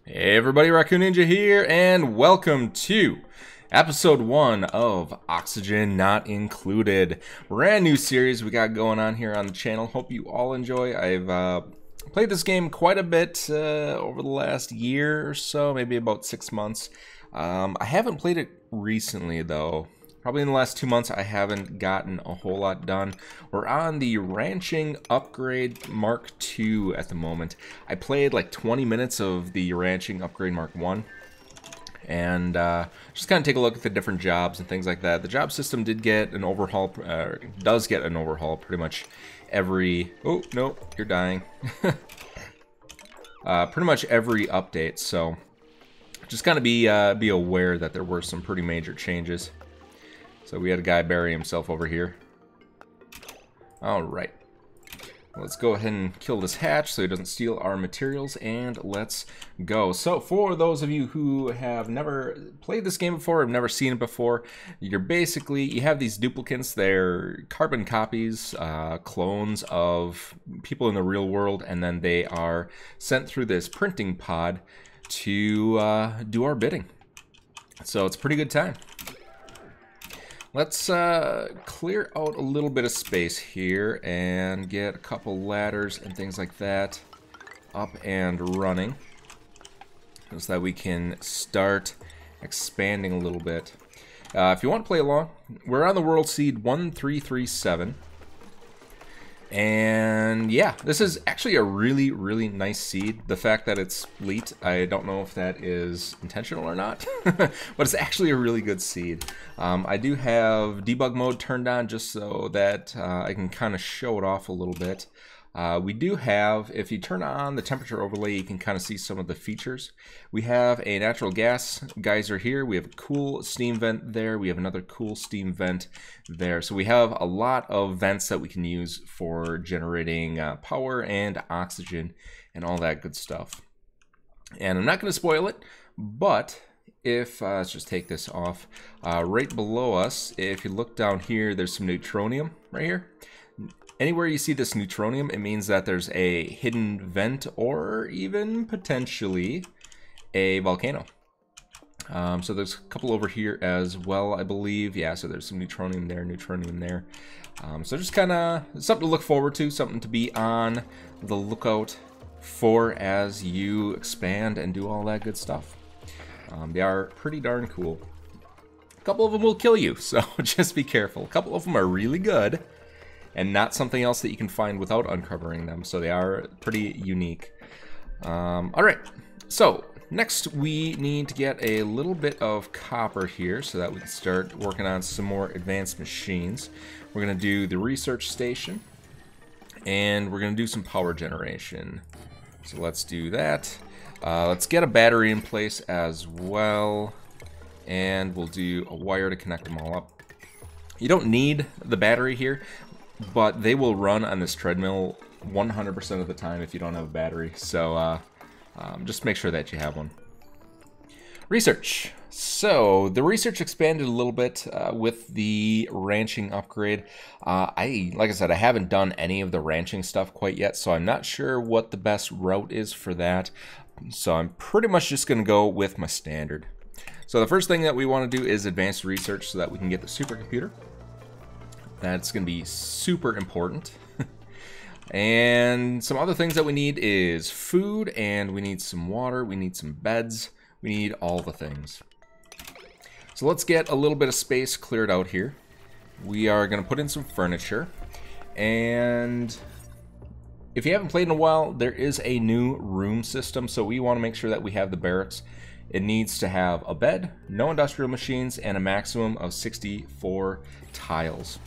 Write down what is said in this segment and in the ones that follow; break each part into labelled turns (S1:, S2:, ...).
S1: Hey everybody, Raccoon Ninja here, and welcome to episode 1 of Oxygen Not Included. Brand new series we got going on here on the channel. Hope you all enjoy. I've played this game quite a bit over the last year or so, maybe about 6 months. I haven't played it recently though. Probably in the last 2 months I haven't gotten a whole lot done. We're on the Ranching Upgrade Mark II at the moment. I played like 20 minutes of the Ranching Upgrade Mark I. And just kind of take a look at the different jobs and things like that. The job system did get an overhaul, does get an overhaul pretty much every... Oh, no, you're dying. Pretty much every update, so just kind of be aware that there were some pretty major changes. So we had a guy bury himself over here. Alright. Let's go ahead and kill this hatch so he doesn't steal our materials, and let's go. So for those of you who have never played this game before, have never seen it before, you have these duplicates. They're carbon copies, clones of people in the real world, and then they are sent through this printing pod to do our bidding. So it's a pretty good time. Let's clear out a little bit of space here and get a couple ladders and things like that up and running so that we can start expanding a little bit. If you want to play along, we're on the World Seed 1337. And yeah, this is actually a really, really nice seed. The fact that it's elite, I don't know if that is intentional or not, but it's actually a really good seed. I do have debug mode turned on just so that I can kind of show it off a little bit. We do have, if you turn on the temperature overlay, you can kind of see some of the features. We have a natural gas geyser here. We have a cool steam vent there. We have another cool steam vent there. So we have a lot of vents that we can use for generating power and oxygen and all that good stuff. And I'm not going to spoil it, but if, let's just take this off. Right below us, if you look down here, there's some neutronium right here. Anywhere you see this neutronium, it means that there's a hidden vent or even potentially a volcano. So there's a couple over here as well, I believe. Yeah, so there's some neutronium there. So just kind of something to look forward to, something to be on the lookout for as you expand and do all that good stuff. They are pretty darn cool. A couple of them will kill you, so just be careful. A couple of them are really good, and not something else that you can find without uncovering them, so they are pretty unique. Alright, so next we need to get a little bit of copper here so that we can start working on some more advanced machines. We're going to do the research station, and we're going to do some power generation. So let's do that. Let's get a battery in place as well, and we'll do a wire to connect them all up. You don't need the battery here, but they will run on this treadmill 100% of the time if you don't have a battery. So just make sure that you have one. Research. So the research expanded a little bit with the ranching upgrade. Like I said, I haven't done any of the ranching stuff quite yet, so I'm not sure what the best route is for that. So I'm pretty much just going to go with my standard. So the first thing that we want to do is advanced research so that we can get the supercomputer. That's going to be super important. And some other things that we need is food, and we need some water, we need some beds, we need all the things. So let's get a little bit of space cleared out here. We are going to put in some furniture, and if you haven't played in a while, there is a new room system, so we want to make sure that we have the barracks. It needs to have a bed, no industrial machines, and a maximum of 64 tiles.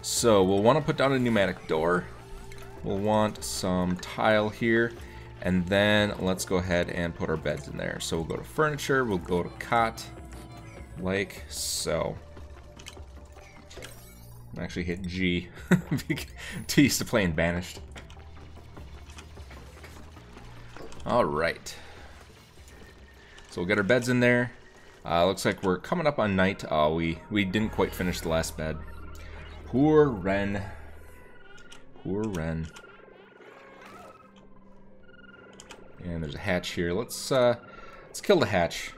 S1: So we'll want to put down a pneumatic door, we'll want some tile here, and then let's go ahead and put our beds in there. So we'll go to furniture, we'll go to cot, like so. I actually hit G, too used to playing Banished. Alright. So we'll get our beds in there. Looks like we're coming up on night. We didn't quite finish the last bed. Poor Ren. Poor Ren. And there's a hatch here. Let's kill the hatch.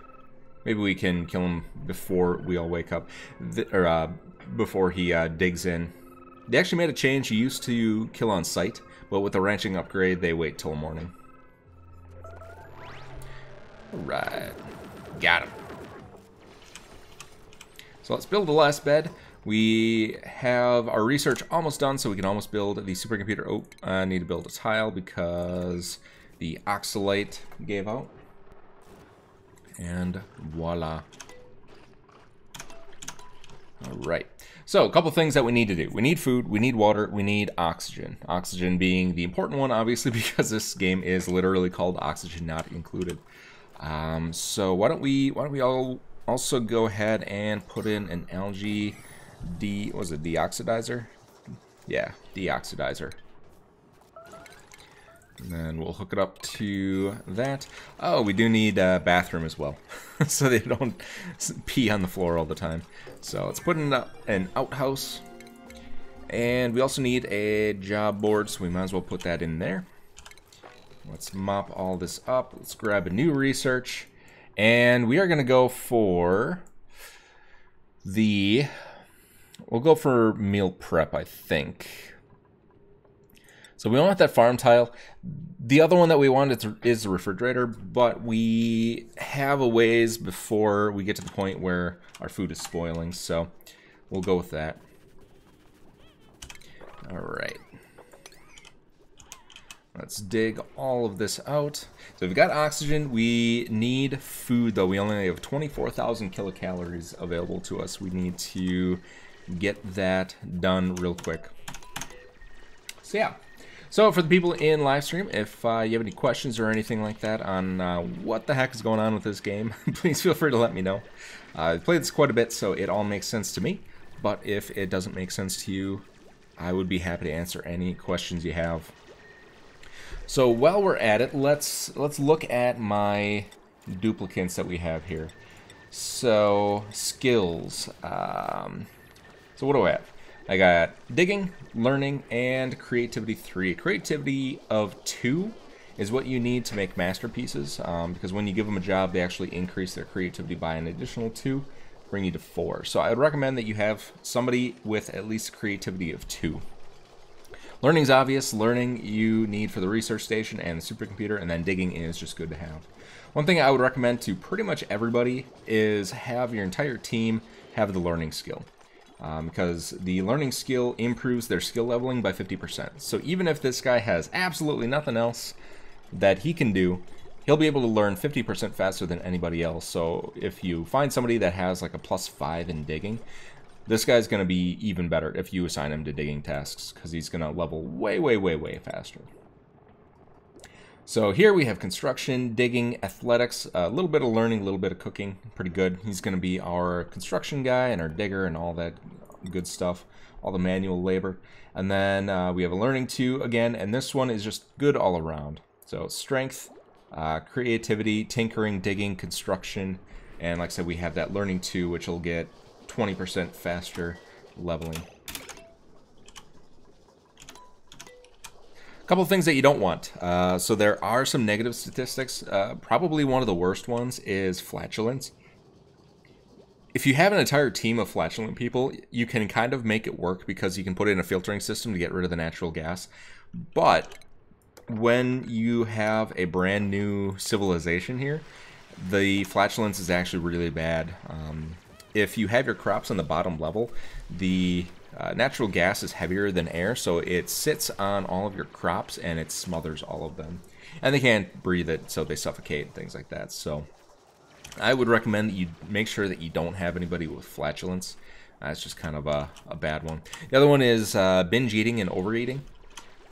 S1: Maybe we can kill him before we all wake up, before he digs in. They actually made a change. You used to kill on sight, but with the ranching upgrade, they wait till morning. Alright. Got him. So let's build the last bed. We have our research almost done, so we can almost build the supercomputer. Oh, I need to build a tile because the oxalate gave out. And voila. Alright. So, a couple things that we need to do. We need food, we need water, we need oxygen. Oxygen being the important one, obviously, because this game is literally called Oxygen Not Included. So why don't we all also go ahead and put in an algae deoxidizer? Yeah, deoxidizer. And then we'll hook it up to that. Oh, we do need a bathroom as well, so they don't pee on the floor all the time. So let's put in an outhouse. And we also need a job board, so we might as well put that in there. Let's mop all this up. Let's grab a new research. And we are going to go for we'll go for meal prep, I think. So we don't want that farm tile. The other one that we want is the refrigerator, but we have a ways before we get to the point where our food is spoiling, so we'll go with that. All right. Let's dig all of this out. So we've got oxygen. We need food, though. We only have 24,000 kilocalories available to us. We need to get that done real quick. So yeah. So for the people in live stream, if you have any questions or anything like that on what the heck is going on with this game, please feel free to let me know. I've played this quite a bit, so it all makes sense to me. But if it doesn't make sense to you, I would be happy to answer any questions you have. So while we're at it, let's look at my duplicates that we have here. So skills. So what do I have? I got digging, learning, and creativity 3. Creativity of 2 is what you need to make masterpieces, because when you give them a job, they actually increase their creativity by an additional 2, bring you to 4. So I would recommend that you have somebody with at least creativity of 2. Learning's obvious. Learning you need for the research station and the supercomputer, and then digging is just good to have. One thing I would recommend to pretty much everybody is have your entire team have the learning skill. Because the learning skill improves their skill leveling by 50%. So even if this guy has absolutely nothing else that he can do, he'll be able to learn 50% faster than anybody else. So if you find somebody that has like a +5 in digging, this guy's going to be even better if you assign him to digging tasks, because he's going to level way, way, way, way faster. So here we have construction, digging, athletics, a little bit of learning, a little bit of cooking. Pretty good. He's going to be our construction guy and our digger and all that good stuff, all the manual labor. And then we have a learning 2 again, and this one is just good all around. So strength, creativity, tinkering, digging, construction, and like I said, we have that learning 2, which will get 20% faster leveling. A couple of things that you don't want. So there are some negative statistics. Probably one of the worst ones is flatulence. If you have an entire team of flatulent people, you can kind of make it work because you can put in a filtering system to get rid of the natural gas. But when you have a brand new civilization here, the flatulence is actually really bad. If you have your crops on the bottom level, the natural gas is heavier than air, so it sits on all of your crops and it smothers all of them. And they can't breathe it, so they suffocate and things like that. So I would recommend that you make sure that you don't have anybody with flatulence. It's just kind of a bad one. The other one is binge eating and overeating.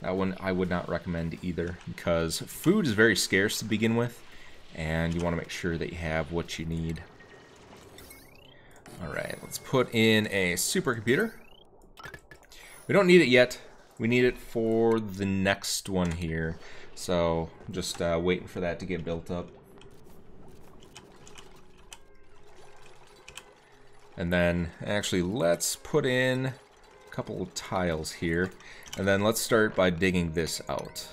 S1: That one I would not recommend either, because food is very scarce to begin with, and you want to make sure that you have what you need. Alright, let's put in a supercomputer. We don't need it yet. We need it for the next one here. So, just waiting for that to get built up. And then, actually, let's put in a couple of tiles here. And then let's start by digging this out.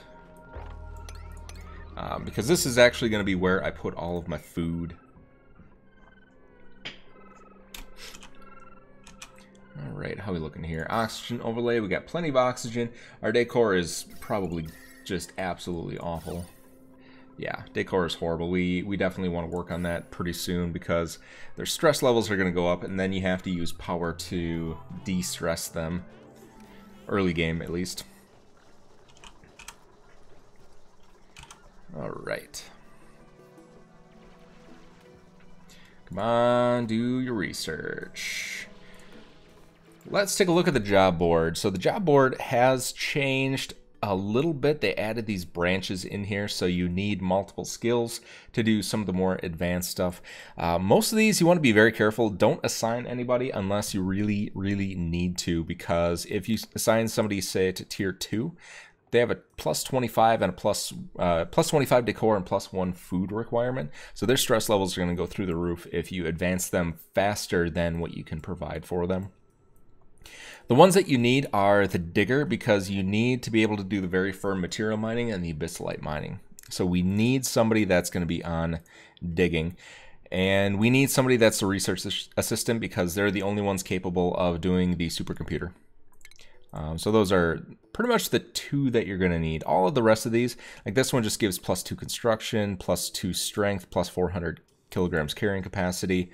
S1: because this is actually going to be where I put all of my food. Alright, how are we looking here? Oxygen overlay, we got plenty of oxygen. Our decor is probably just absolutely awful. Yeah, decor is horrible. We definitely want to work on that pretty soon because their stress levels are going to go up, and then you have to use power to de-stress them. Early game, at least. Alright. Come on, do your research. Let's take a look at the job board. So the job board has changed a little bit. They added these branches in here, so you need multiple skills to do some of the more advanced stuff. Most of these you want to be very careful. Don't assign anybody unless you really need to, because if you assign somebody, say, to tier 2, they have a plus 25 and a plus 25 decor and plus 1 food requirement. So their stress levels are going to go through the roof if you advance them faster than what you can provide for them. The ones that you need are the digger, because you need to be able to do the very firm material mining and the abyssalite mining. So we need somebody that's going to be on digging. And we need somebody that's a research assistant, because they're the only ones capable of doing the supercomputer. So those are pretty much the 2 that you're going to need. All of the rest of these, like this one just gives plus 2 construction, plus 2 strength, plus 400 kilograms carrying capacity,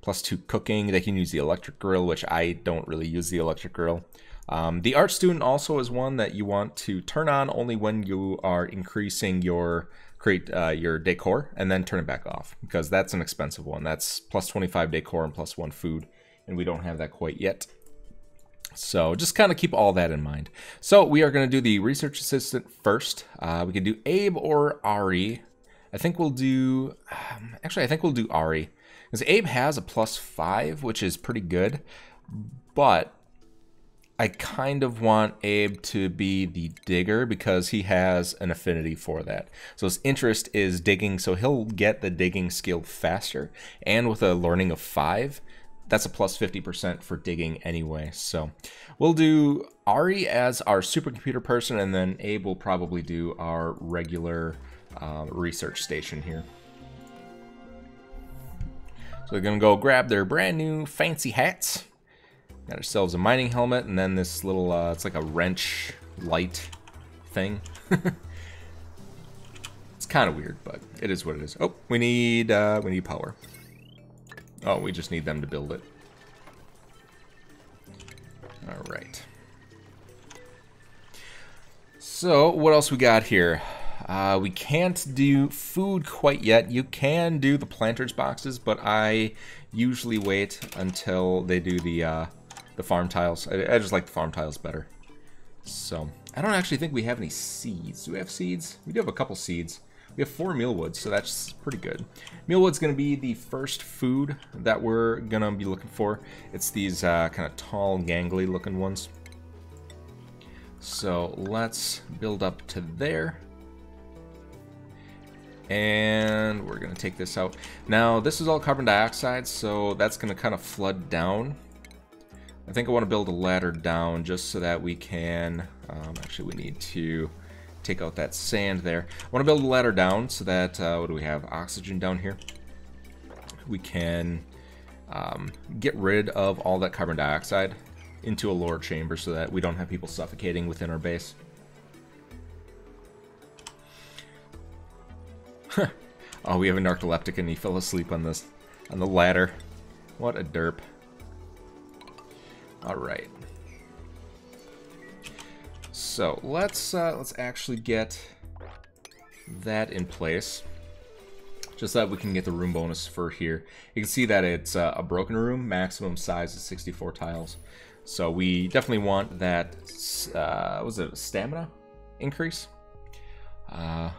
S1: plus 2 cooking. They can use the electric grill, which I don't really use the electric grill. The art student also is one that you want to turn on only when you are increasing your decor, and then turn it back off, because that's an expensive one. That's plus 25 decor and plus 1 food, and we don't have that quite yet. So just kind of keep all that in mind. So we are going to do the research assistant first. We can do Abe or Ari. I think we'll do, actually I think we'll do Ari, because Abe has a plus 5, which is pretty good, but I kind of want Abe to be the digger because he has an affinity for that. So his interest is digging, so he'll get the digging skill faster, and with a learning of 5, that's a plus 50% for digging anyway. So we'll do Ari as our supercomputer person, and then Abe will probably do our regular research station here. So we're gonna go grab their brand new fancy hats. Got ourselves a mining helmet, and then this little, it's like a wrench light thing. It's kind of weird, but it is what it is. Oh, we need power. Oh, we just need them to build it. All right. So what else we got here? We can't do food quite yet. You can do the planters boxes, but I usually wait until they do the farm tiles. I just like the farm tiles better. So I don't actually think we have any seeds. Do we have seeds? We do have a couple seeds. We have 4 mealwood, so that's pretty good. Mealwood's going to be the first food that we're going to be looking for. It's these kind of tall, gangly looking ones. So let's build up to there. And we're going to take this out. Now, this is all carbon dioxide, so that's going to kind of flood down. I think I want to build a ladder down just so that we can... actually, we need to take out that sand there. I want to build a ladder down so that... what do we have? Oxygen down here. We can get rid of all that carbon dioxide into a lower chamber so that we don't have people suffocating within our base. Oh, we have a narcoleptic and he fell asleep on this, on the ladder. What a derp. All right. So let's actually get that in place, just so that we can get the room bonus for here. You can see that it's a broken room. Maximum size is 64 tiles. So we definitely want that. Was it a stamina increase? Yeah.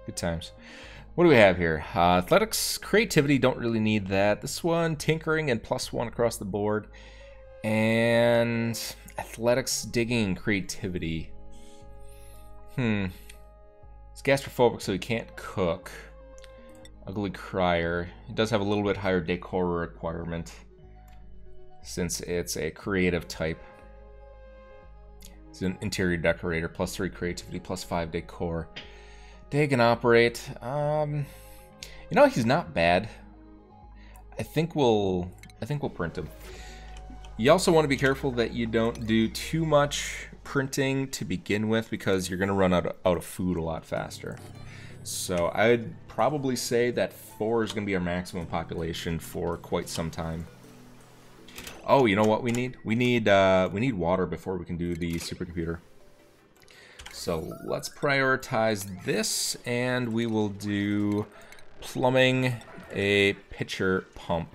S1: Good times. What do we have here? Athletics, creativity, don't really need that. This one, tinkering and +1 across the board. And athletics, digging, creativity. It's gastrophobic, so he can't cook. Ugly crier. He does have a little bit higher decor requirement, since it's a creative type. It's an interior decorator, +3 creativity, +5 decor. Dig and operate. You know, he's not bad. I think we'll print him. You also want to be careful that you don't do too much printing to begin with, because you're going to run out of food a lot faster. So I'd probably say that 4 is going to be our maximum population for quite some time. Oh, you know what we need? We need water before we can do the supercomputer. So let's prioritize this, and we will do plumbing, a pitcher pump.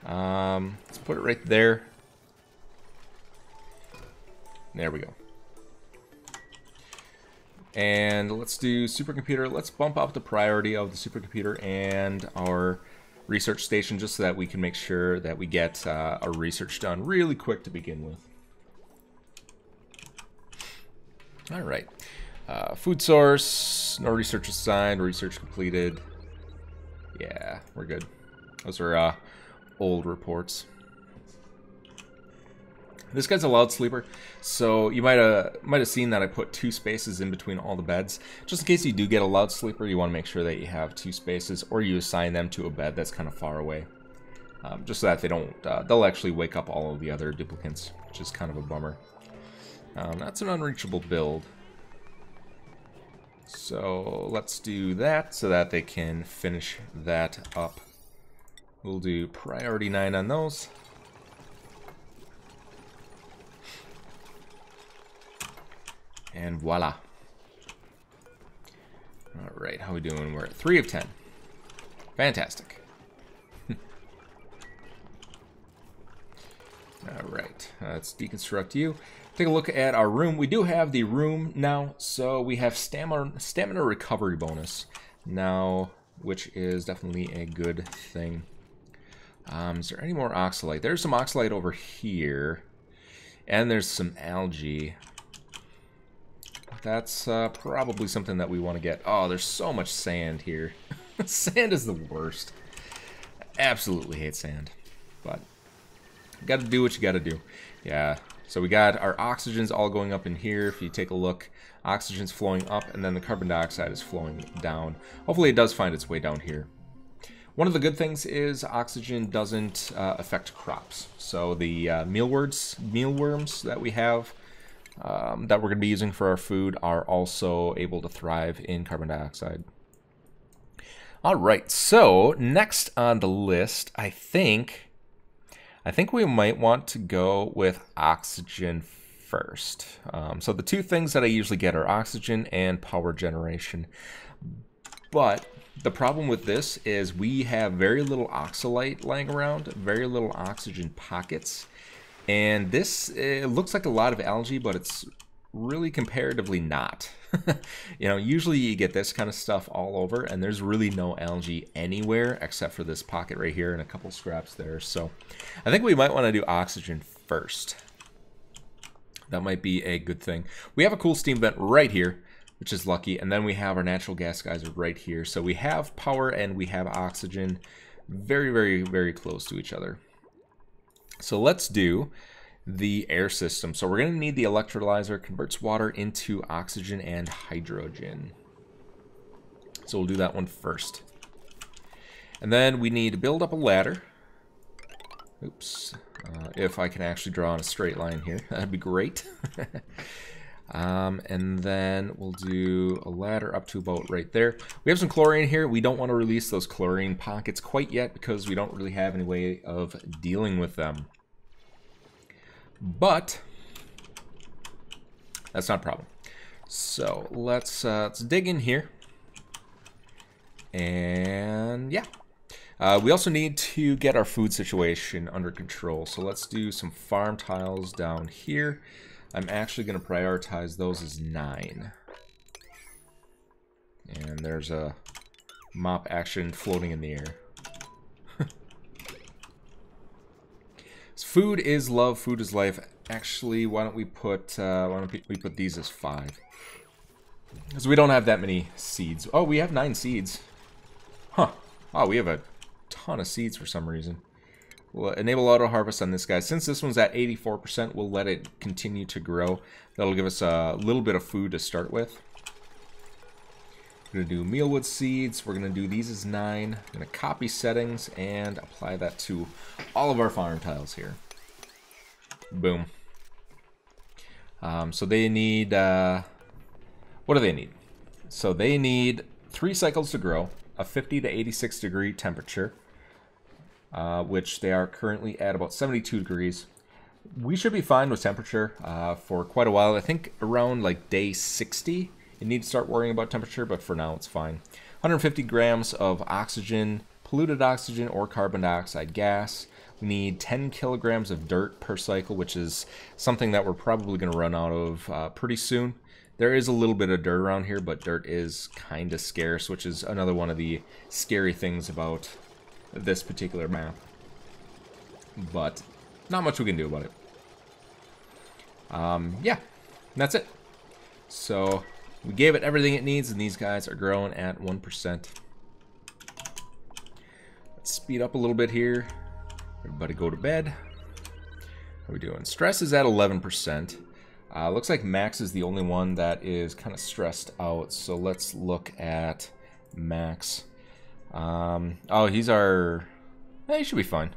S1: Let's put it right there. There we go. And let's do supercomputer. Let's bump up the priority of the supercomputer and our research station, just so that we can make sure that we get our research done really quick to begin with. All right. Food source, no research assigned, research completed. Yeah, we're good. Those are old reports. This guy's a loud sleeper, so you might have seen that I put 2 spaces in between all the beds. Just in case you do get a loud sleeper, you want to make sure that you have 2 spaces, or you assign them to a bed that's kind of far away. Just so that they don't, they'll actually wake up all of the other duplicants, which is kind of a bummer. That's an unreachable build. So let's do that so that they can finish that up. We'll do priority 9 on those. And voila. Alright, how are we doing? We're at 3 of 10. Fantastic. Alright, let's deconstruct you. Take a look at our room. We do have the room now, so we have stamina recovery bonus now, which is definitely a good thing. Is there any more oxalite? There's some oxalite over here, and there's some algae. That's probably something that we want to get. Oh, there's so much sand here. Sand is the worst. Absolutely hate sand. But you got to do what you got to do. Yeah. So we got our oxygens all going up in here. If you take a look, oxygen's flowing up, and then the carbon dioxide is flowing down. Hopefully it does find its way down here. One of the good things is oxygen doesn't affect crops. So the mealworms that we have, that we're going to be using for our food, are also able to thrive in carbon dioxide. Alright, so next on the list, I think we might want to go with oxygen first. So the 2 things that I usually get are oxygen and power generation. But the problem with this is we have very little oxalite lying around, very little oxygen pockets. And this, it looks like a lot of algae, but it's really comparatively not. You know, usually you get this kind of stuff all over, and there's really no algae anywhere except for this pocket right here and a couple scraps there. So I think we might want to do oxygen first. That might be a good thing. We have a cool steam vent right here, which is lucky, and then we have our natural gas geyser right here. So we have power and we have oxygen very, very, very close to each other. So let's do the air system. So we're going to need the electrolyzer. Converts water into oxygen and hydrogen. So we'll do that one first. And then we need to build up a ladder. Oops. If I can actually draw on a straight line here, that'd be great. And then we'll do a ladder up to about right there. We have some chlorine here. We don't want to release those chlorine pockets quite yet because we don't really have any way of dealing with them. But that's not a problem. So let's dig in here. And yeah. We also need to get our food situation under control. So let's do some farm tiles down here. I'm actually going to prioritize those as 9. And there's a mop action floating in the air. Food is love, food is life. Actually, why don't we put these as 5? Because we don't have that many seeds. Oh, we have 9 seeds. Huh. Oh, we have a ton of seeds for some reason. We'll enable auto harvest on this guy. Since this one's at 84%, we'll let it continue to grow. That'll give us a little bit of food to start with. We're going to do mealwood seeds. We're going to do these as 9. I'm going to copy settings and apply that to all of our farm tiles here. Boom. So they need... what do they need? So they need 3 cycles to grow, a 50 to 86 degree temperature, which they are currently at about 72 degrees. We should be fine with temperature for quite a while. I think around like day 60, you need to start worrying about temperature, but for now it's fine. 150 grams of oxygen, polluted oxygen or carbon dioxide gas. We need 10 kilograms of dirt per cycle, which is something that we're probably going to run out of pretty soon. There is a little bit of dirt around here, but dirt is kind of scarce, which is another one of the scary things about this particular map. But not much we can do about it. Yeah, that's it. So we gave it everything it needs, and these guys are growing at 1%. Let's speed up a little bit here. Everybody go to bed. How are we doing? Stress is at 11%. Looks like Max is the only one that is kind of stressed out. So let's look at Max. Oh, he's our... he should be fine.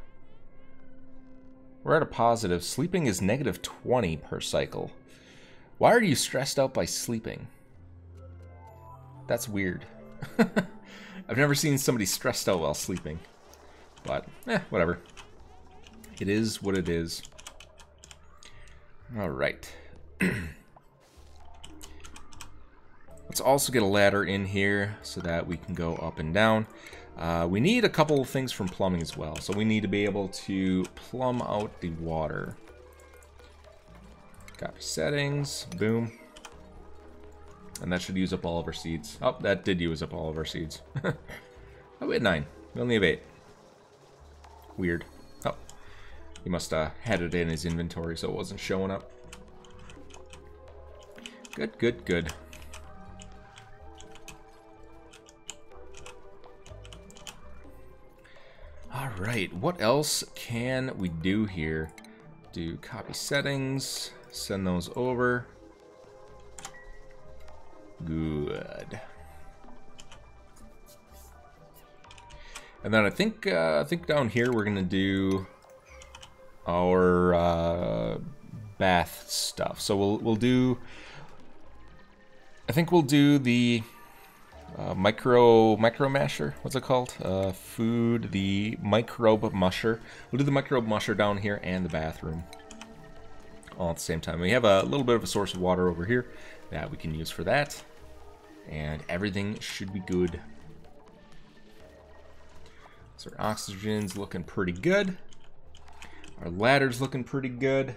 S1: We're at a positive. Sleeping is negative 20 per cycle. Why are you stressed out by sleeping? That's weird. I've never seen somebody stressed out while sleeping. But, whatever. It is what it is. Alright. Let's also get a ladder in here so that we can go up and down. We need a couple of things from plumbing as well. So we need to be able to plumb out the water. Copy settings. Boom. And that should use up all of our seeds. Oh, that did use up all of our seeds. Oh, we had 9. We only have 8. Weird. Oh. He must have had it in his inventory so it wasn't showing up. Good, good, good. Alright, what else can we do here? Do copy settings, send those over. Good. And then I think down here we're gonna do our bath stuff. So we'll do. I think we'll do the micro masher. What's it called? The microbe musher. We'll do the microbe musher down here and the bathroom all at the same time. We have a little bit of a source of water over here that we can use for that, and everything should be good. So our oxygen's looking pretty good. Our ladder's looking pretty good.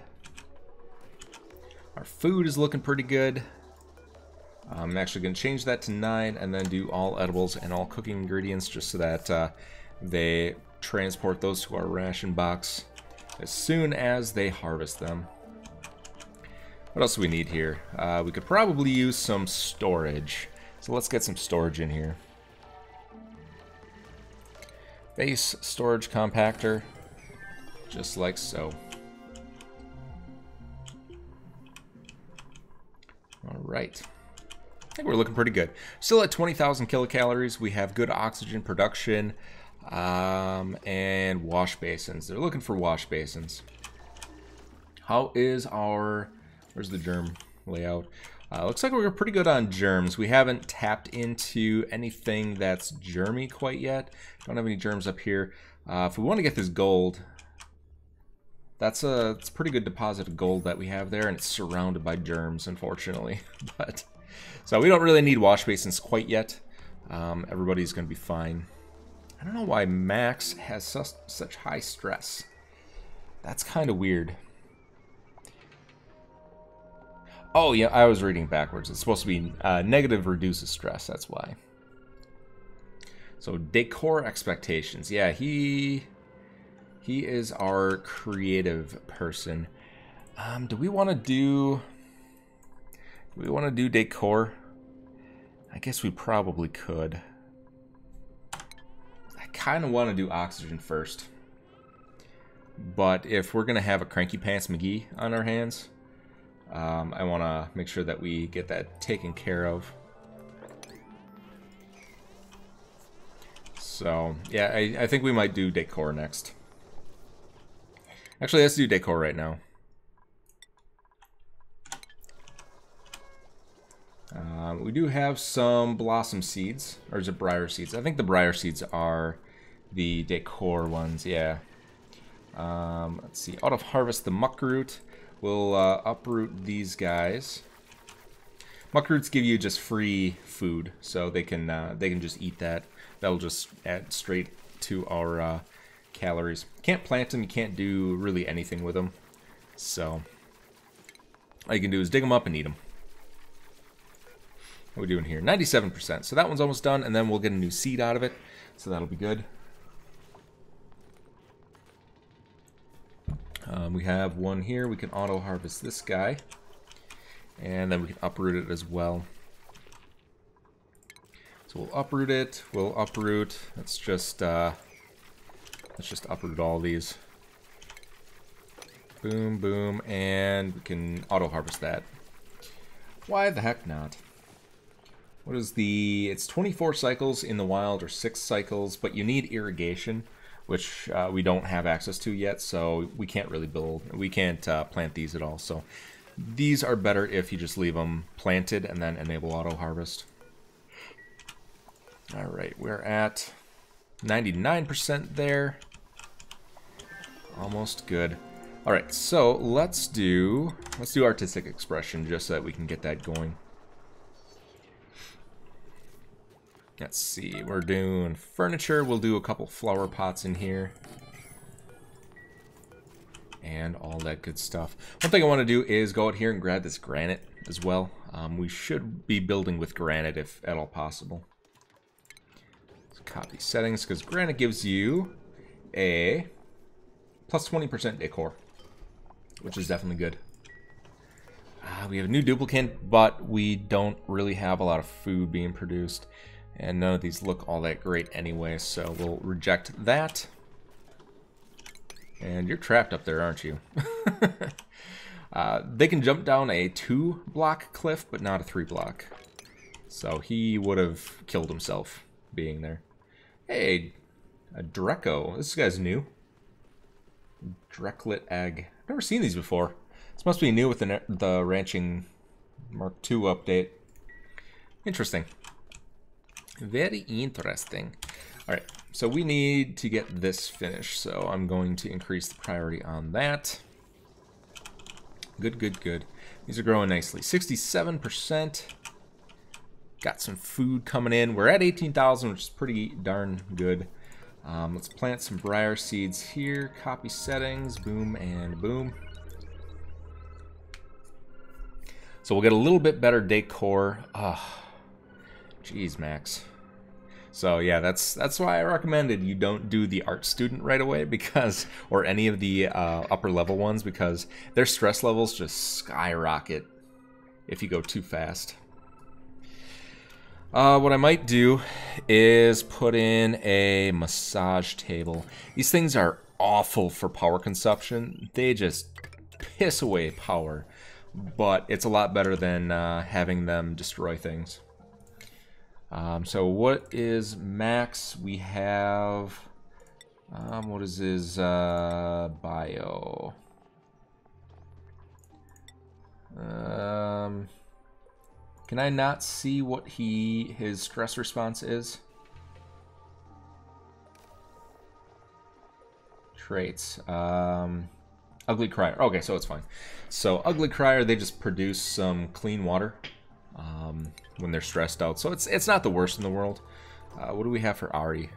S1: Our food is looking pretty good. I'm actually going to change that to 9 and then do all edibles and all cooking ingredients just so that they transport those to our ration box as soon as they harvest them. What else do we need here? We could probably use some storage. So let's get some storage in here. Base storage compactor, just like so. All right. I think we're looking pretty good. Still at 20,000 kilocalories. We have good oxygen production and wash basins. They're looking for wash basins. How is our... Where's the germ layout? Looks like we're pretty good on germs. We haven't tapped into anything that's germy quite yet. Don't have any germs up here. If we want to get this gold, it's a pretty good deposit of gold that we have there, and it's surrounded by germs, unfortunately. But so we don't really need wash basins quite yet. Everybody's going to be fine. I don't know why Max has such high stress. That's kind of weird. Oh, yeah, I was reading backwards. It's supposed to be negative reduces stress, that's why. So, decor expectations. Yeah, he is our creative person. Do we want to do decor? I guess we probably could. I kind of want to do oxygen first. But if we're going to have a Cranky Pants McGee on our hands, I want to make sure that we get that taken care of. So, yeah, I think we might do Decor next. Actually, let's do Decor right now. We do have some Blossom Seeds, or is it Briar Seeds? I think the Briar Seeds are the Decor ones, yeah. Let's see, Auto Harvest the Muckroot. We'll uproot these guys. Muckroots give you just free food, so they can just eat that. That'll just add straight to our calories. Can't plant them, you can't do really anything with them. So all you can do is dig them up and eat them. What are we doing here? 97%. So that one's almost done, and then we'll get a new seed out of it. So that'll be good. We have one here. We can auto harvest this guy, and then we can uproot it as well. So we'll uproot it. We'll uproot. Let's just uproot all these. Boom, boom, and we can auto harvest that. Why the heck not? What is the? It's 24 cycles in the wild, or 6 cycles, but you need irrigation, which we don't have access to yet, so we can't really build. We can't plant these at all. So these are better if you just leave them planted and then enable auto harvest. All right, we're at 99% there. Almost good. All right, so let's do artistic expression just so that we can get that going. Let's see, we're doing furniture. We'll do a couple flower pots in here. And all that good stuff. One thing I want to do is go out here and grab this granite as well. We should be building with granite if at all possible. Let's copy settings, because granite gives you a plus 20% decor, which is definitely good. We have a new duplicant, but we don't really have a lot of food being produced. And none of these look all that great anyway, so we'll reject that. And you're trapped up there, aren't you? They can jump down a 2-block cliff, but not a 3-block. So he would have killed himself being there. Hey, a Dreco. This guy's new. Dreklet egg. I've never seen these before. This must be new with the Ranching Mark II update. Interesting. Very interesting. Alright, so we need to get this finished, so I'm going to increase the priority on that. Good, good, good. These are growing nicely. 67%. Got some food coming in. We're at 18,000, which is pretty darn good. Let's plant some briar seeds here. Copy settings. Boom and boom. So we'll get a little bit better decor. Jeez, Max. So yeah, that's why I recommended you don't do the art student right away, because, or any of the upper level ones, because their stress levels just skyrocket if you go too fast. What I might do is put in a massage table. These things are awful for power consumption. They just piss away power, but it's a lot better than having them destroy things. So what is max? We have, what is his bio? Can I not see what his stress response is? Traits. Ugly Crier. Okay, so it's fine. So Ugly Crier, they just produce some clean water when they're stressed out. So it's not the worst in the world. What do we have for Ari?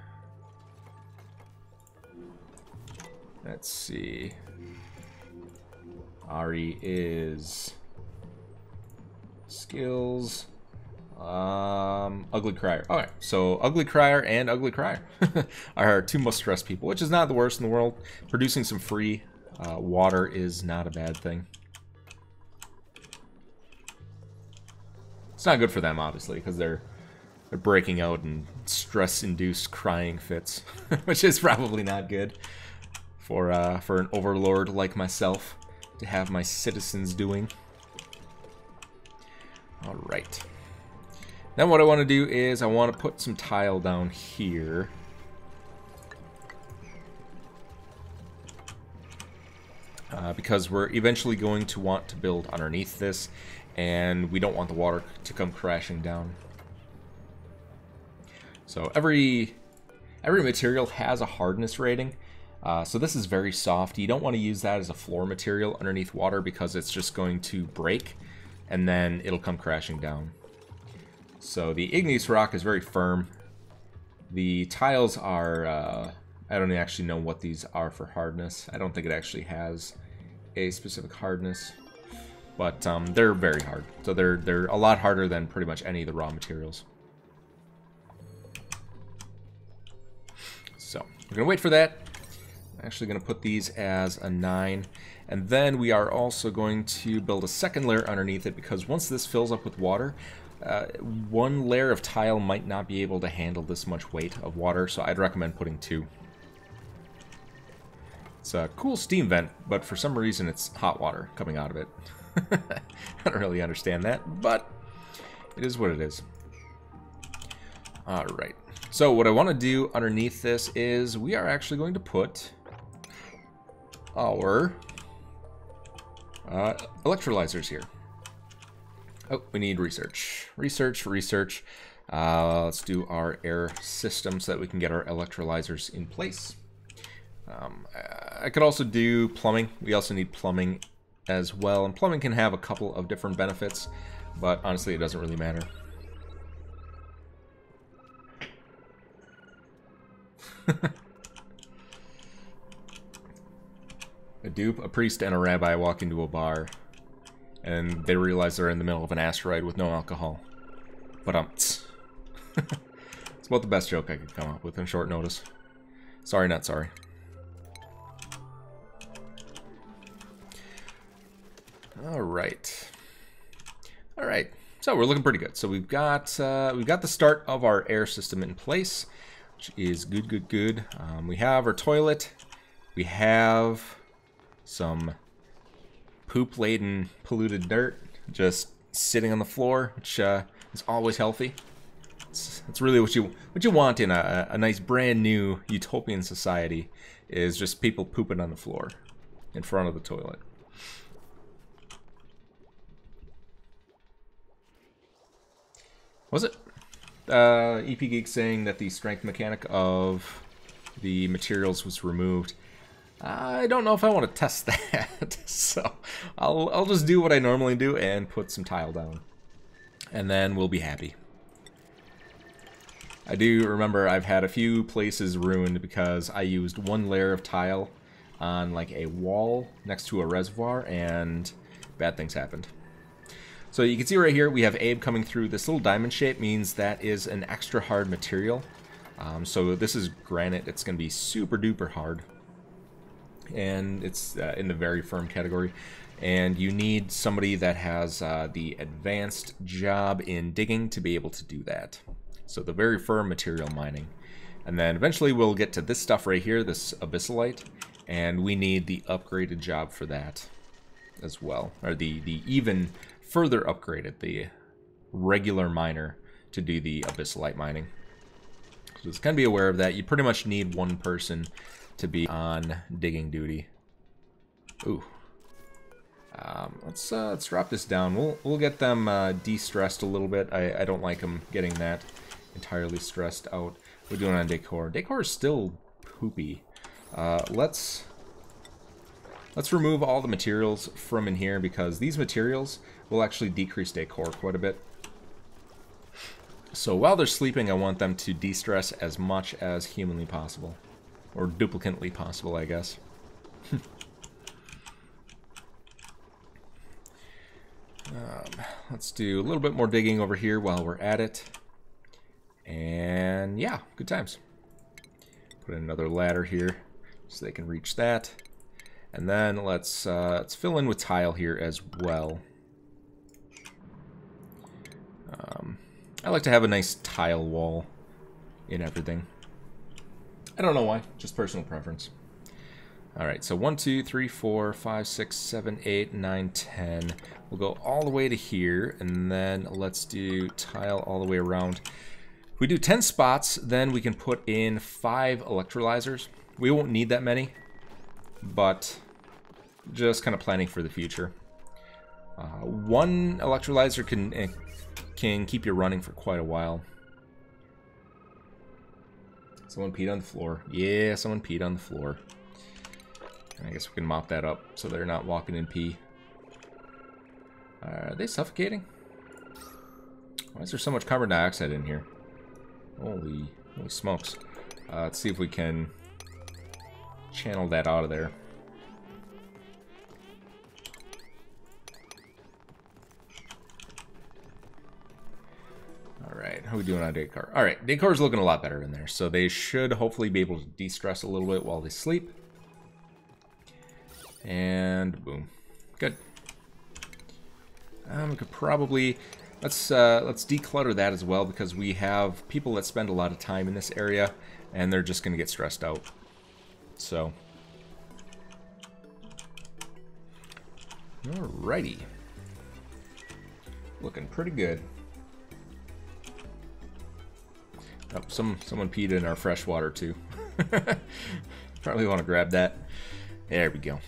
S1: Let's see. Ari is skills. Ugly Crier. Alright, so Ugly Crier and Ugly Crier are our two most stressed people, which is not the worst in the world. Producing some free water is not a bad thing. It's not good for them, obviously, because they're breaking out in stress-induced crying fits, which is probably not good for an overlord like myself to have my citizens doing. Alright. Then what I want to do is I want to put some tile down here. Because we're eventually going to want to build underneath this, and we don't want the water to come crashing down. So every material has a hardness rating. So this is very soft. You don't want to use that as a floor material underneath water because it's just going to break and then it'll come crashing down. So the igneous rock is very firm. The tiles are, I don't actually know what these are for hardness. I don't think it actually has a specific hardness, but they're very hard. So they're a lot harder than pretty much any of the raw materials. So we're gonna wait for that. I'm actually gonna put these as a 9, and then we are also going to build a second layer underneath it, because once this fills up with water, one layer of tile might not be able to handle this much weight of water, so I'd recommend putting 2. It's a cool steam vent, but for some reason it's hot water coming out of it. I don't really understand that, but it is what it is. Alright, so what I want to do underneath this is we are actually going to put our electrolyzers here. Oh, we need research. Research. Let's do our air system so that we can get our electrolyzers in place. I could also do plumbing. We also need plumbing as well, and plumbing can have a couple of different benefits, but honestly it doesn't really matter. A dupe, a priest, and a rabbi walk into a bar, and they realize they're in the middle of an asteroid with no alcohol. But it's about the best joke I could come up with in short notice. Sorry, not sorry. Alright. Alright. So we're looking pretty good. So we've got the start of our air system in place, which is good. We have our toilet. We have some poop-laden, polluted dirt just sitting on the floor, which is always healthy. It's really what you want in a nice brand new utopian society, is just people pooping on the floor in front of the toilet. Was it EP Geek saying that the strength mechanic of the materials was removed? I don't know if I want to test that, so I'll just do what I normally do and put some tile down, and then we'll be happy. I do remember I've had a few places ruined because I used one layer of tile on like a wall next to a reservoir, and bad things happened. So you can see right here we have Abe coming through. This little diamond shape means that is an extra hard material. So this is granite. It's going to be super duper hard, and it's in the very firm category. And you need somebody that has the advanced job in digging to be able to do that. So the very firm material mining. And then eventually we'll get to this stuff right here, this abyssalite, and we need the upgraded job for that as well, or the even further upgraded, the regular miner to do the abyssalite mining. So just kind of be aware of that. You pretty much need one person to be on digging duty. Ooh. Let's drop this down. We'll get them de-stressed a little bit. I don't like them getting that entirely stressed out. We're doing on decor. Decor is still poopy. Let's remove all the materials from in here, because these materials will actually decrease decor quite a bit. So while they're sleeping, I want them to de-stress as much as humanly possible. Or duplicately possible, I guess. Let's do a little bit more digging over here while we're at it. And yeah, good times. Put in another ladder here so they can reach that. And then let's fill in with tile here as well. I like to have a nice tile wall in everything. I don't know why, just personal preference. All right, so 1, 2, 3, 4, 5, 6, 7, 8, 9, 10. We'll go all the way to here, and then let's do tile all the way around. If we do 10 spots, then we can put in 5 electrolyzers. We won't need that many, but just kind of planning for the future. 1 electrolyzer can keep you running for quite a while. Someone peed on the floor. Yeah, someone peed on the floor. I guess we can mop that up so they're not walking in pee. Are they suffocating? Why is there so much carbon dioxide in here? Holy smokes. Let's see if we can channel that out of there. Alright, how are we doing on decor? Alright, decor is looking a lot better in there, so they should hopefully be able to de-stress a little bit while they sleep. And boom. Good. We could probably... Let's declutter that as well, because we have people that spend a lot of time in this area, and they're just going to get stressed out. So... Alrighty. Looking pretty good. Oh, someone peed in our fresh water too. Probably want to grab that. There we go.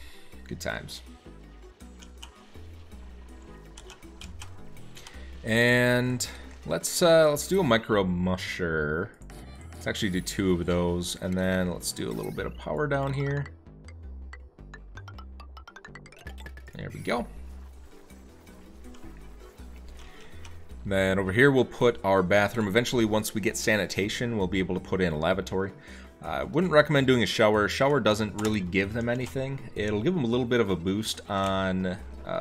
S1: Good times. And let's do a micro musher. Let's actually do 2 of those, and then let's do a little bit of power down here. There we go. Then over here we'll put our bathroom. Eventually, once we get sanitation, we'll be able to put in a lavatory. I wouldn't recommend doing a shower. A shower doesn't really give them anything. It'll give them a little bit of a boost on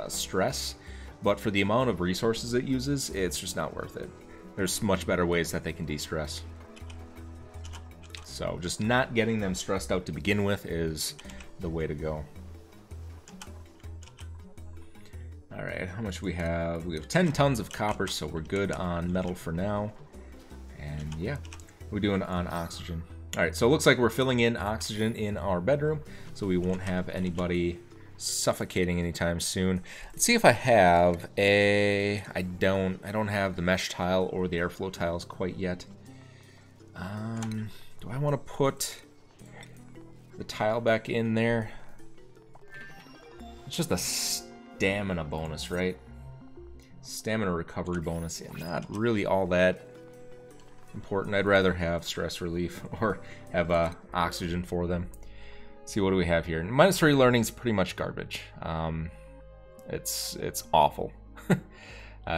S1: stress, but for the amount of resources it uses, it's just not worth it. There's much better ways that they can de-stress. So just not getting them stressed out to begin with is the way to go. Alright, how much we have? We have 10 tons of copper, so we're good on metal for now. And yeah, we're doing on oxygen. Alright, so it looks like we're filling in oxygen in our bedroom, so we won't have anybody suffocating anytime soon. Let's see if I have a... I don't have the mesh tile or the airflow tiles quite yet. Do I want to put the tile back in there? It's just a stamina bonus, right? Stamina recovery bonus. Yeah, not really all that important. I'd rather have stress relief or have oxygen for them. Let's see, what do we have here? -3 learning is pretty much garbage. It's awful.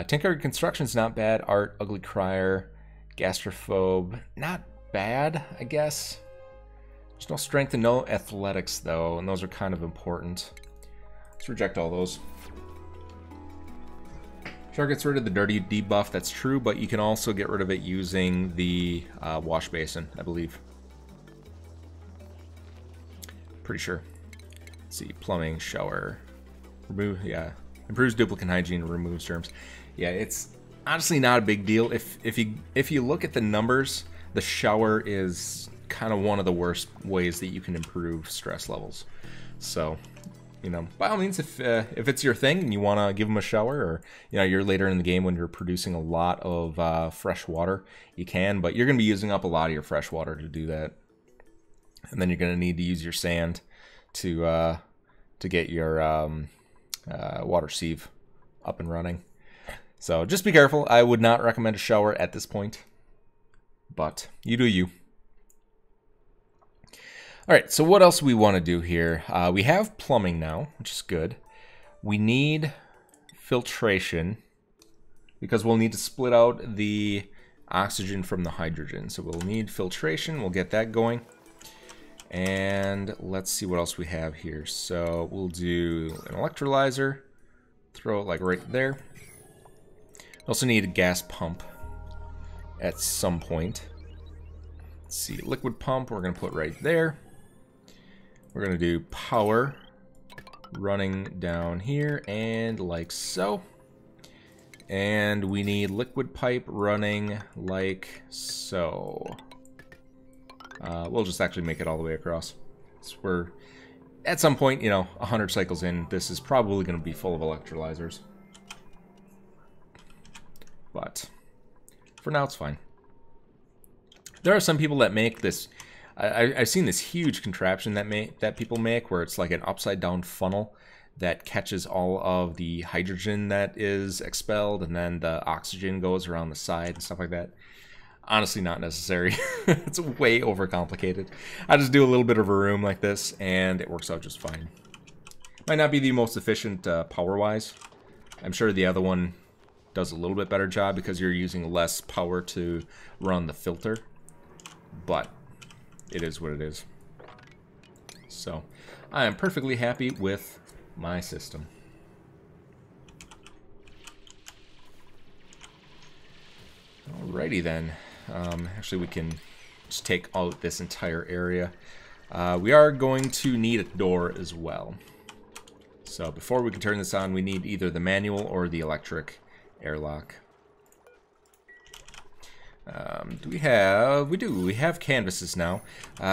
S1: Tinker Construction's not bad. Art, Ugly Crier, Gastrophobe, not bad, I guess. There's no strength and no athletics though, and those are kind of important. Let's reject all those. Shark gets rid of the dirty debuff, that's true, but you can also get rid of it using the wash basin, I believe. Pretty sure. Let's see, plumbing, shower, remove, yeah, improves duplicate hygiene, removes germs. Yeah, it's honestly not a big deal. If you look at the numbers, the shower is kind of one of the worst ways that you can improve stress levels. So, you know, by all means, if it's your thing and you want to give them a shower, or you know, you're later in the game when you're producing a lot of fresh water, you can, but you're going to be using up a lot of your fresh water to do that, and then you're going to need to use your sand to get your water sieve up and running. So just be careful. I would not recommend a shower at this point, but you do you. All right, so what else we want to do here? We have plumbing now, which is good. We need filtration because we'll need to split out the oxygen from the hydrogen. So we'll need filtration. We'll get that going. And let's see what else we have here. So we'll do an electrolyzer. Throw it like right there. Also need a gas pump at some point. Let's see, liquid pump we're going to put right there. We're going to do power running down here and like so. And we need liquid pipe running like so. We'll just actually make it all the way across. So we're at some point, you know, 100 cycles in, this is probably going to be full of electrolyzers. But for now, it's fine. There are some people that make this. I've seen this huge contraption that people make where it's like an upside down funnel that catches all of the hydrogen that is expelled, and then the oxygen goes around the side and stuff like that. Honestly, not necessary. It's way overcomplicated. I just do a little bit of a room like this, and it works out just fine. Might not be the most efficient power-wise. I'm sure the other one does a little bit better job because you're using less power to run the filter. But it is what it is. So, I am perfectly happy with my system. Alrighty then. Actually, we can just take out this entire area. We are going to need a door as well. So before we can turn this on, we need either the manual or the electric airlock. Do we have... we have canvases now.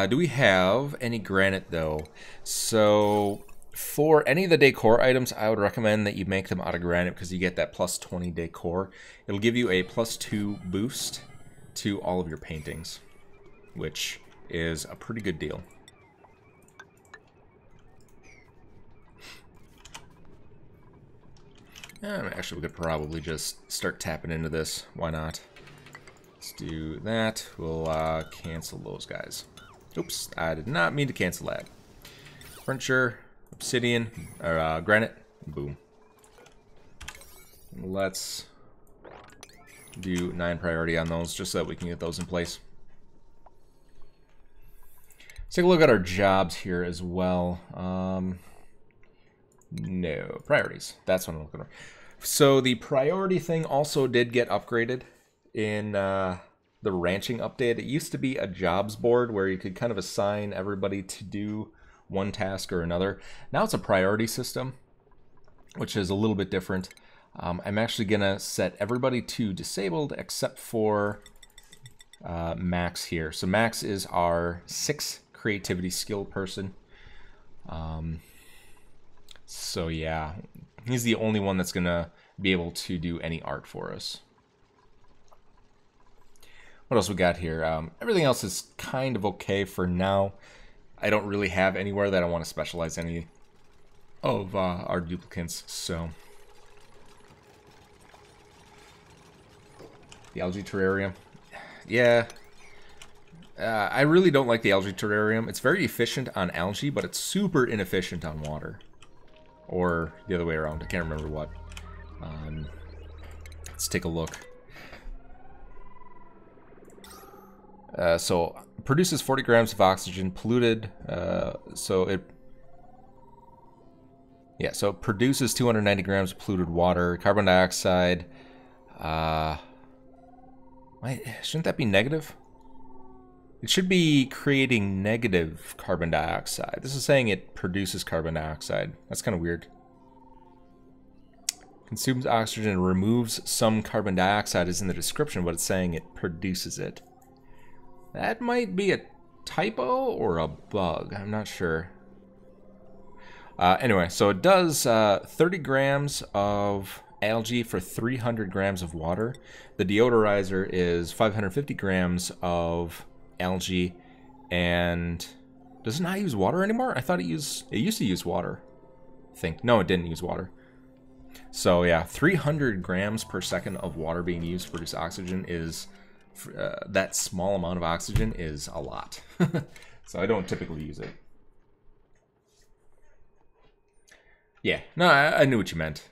S1: Do we have any granite though? So for any of the decor items, I would recommend that you make them out of granite because you get that plus 20 decor. It'll give you a plus 2 boost to all of your paintings, which is a pretty good deal. Actually, we could probably just start tapping into this. Why not? Let's do that. We'll cancel those guys. Oops, I did not mean to cancel that. Furniture, obsidian, or granite, boom. Let's do 9 priority on those just so that we can get those in place. Let's take a look at our jobs here as well. No, priorities. That's what I'm looking for. So the priority thing also did get upgraded in the ranching update. It used to be a jobs board where you could kind of assign everybody to do one task or another. Now it's a priority system, which is a little bit different. I'm actually gonna set everybody to disabled except for Max here. So Max is our 6 creativity skill person. So yeah, he's the only one that's gonna be able to do any art for us. What else we got here? Everything else is kind of okay for now. I don't really have anywhere that I want to specialize any of our duplicates, so... The algae terrarium. Yeah. I really don't like the algae terrarium. It's very efficient on algae, but it's super inefficient on water. Or the other way around. I can't remember what. Let's take a look. So, produces 40 grams of oxygen, polluted. So it produces 290 grams of polluted water, carbon dioxide. Shouldn't that be negative? It should be creating negative carbon dioxide. This is saying it produces carbon dioxide. That's kind of weird. Consumes oxygen and removes some carbon dioxide is in the description, but it's saying it produces it. That might be a typo or a bug. I'm not sure. Anyway, so it does 30 grams of algae for 300 grams of water. The deodorizer is 550 grams of algae, and does it not use water anymore? I thought it used to use water. I think. No, it didn't use water. So yeah, 300 grams per second of water being used to produce oxygen is... that small amount of oxygen is a lot. So I don't typically use it. Yeah, no, I knew what you meant.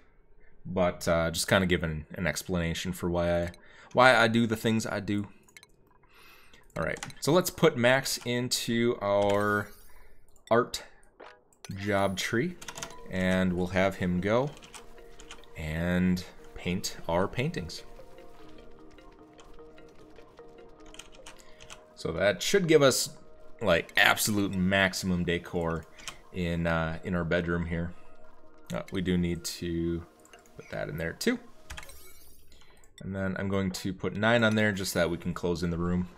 S1: But just kind of giving an explanation for why I do the things I do. Alright, so let's put Max into our art job tree. And we'll have him go and paint our paintings. So that should give us like absolute maximum decor in our bedroom here. We do need to put that in there too. And then I'm going to put 9 on there just so that we can close in the room.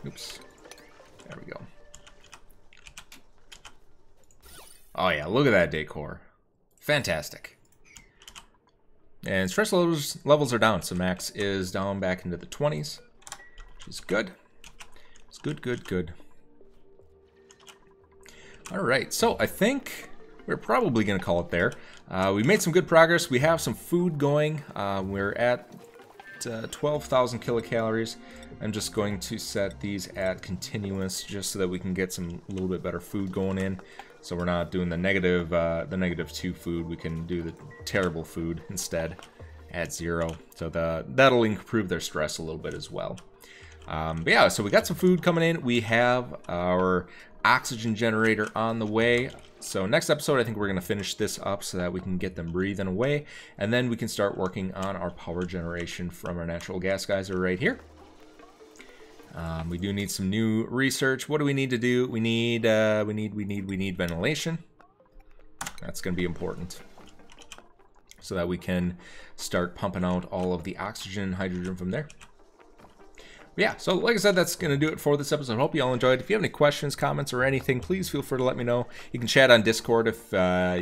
S1: Oops. There we go. Oh yeah, look at that decor. Fantastic. And stress levels are down, so max is down back into the 20s, which is good. It's good, good, good. Alright, so I think we're probably going to call it there. We made some good progress. We have some food going. We're at 12,000 kilocalories. I'm just going to set these at continuous just so that we can get some a little bit better food going in. So we're not doing the negative 2 food. We can do the terrible food instead at 0. So that'll improve their stress a little bit as well. But yeah, so we got some food coming in. We have our oxygen generator on the way. So next episode, I think we're going to finish this up so that we can get them breathing away. And then we can start working on our power generation from our natural gas geyser right here. We do need some new research. What do we need to do? We need ventilation. That's going to be important, so that we can start pumping out all of the oxygen and hydrogen from there. Yeah, so like I said, that's going to do it for this episode. Hope you all enjoyed. If you have any questions, comments, or anything, please feel free to let me know. You can chat on Discord if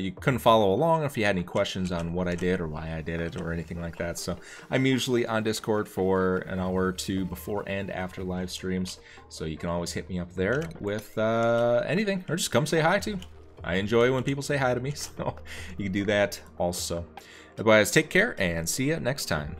S1: you couldn't follow along, if you had any questions on what I did or why I did it or anything like that. So I'm usually on Discord for an hour or two before and after live streams, so you can always hit me up there with anything, or just come say hi too. I enjoy when people say hi to me, so you can do that also. Otherwise, take care and see you next time.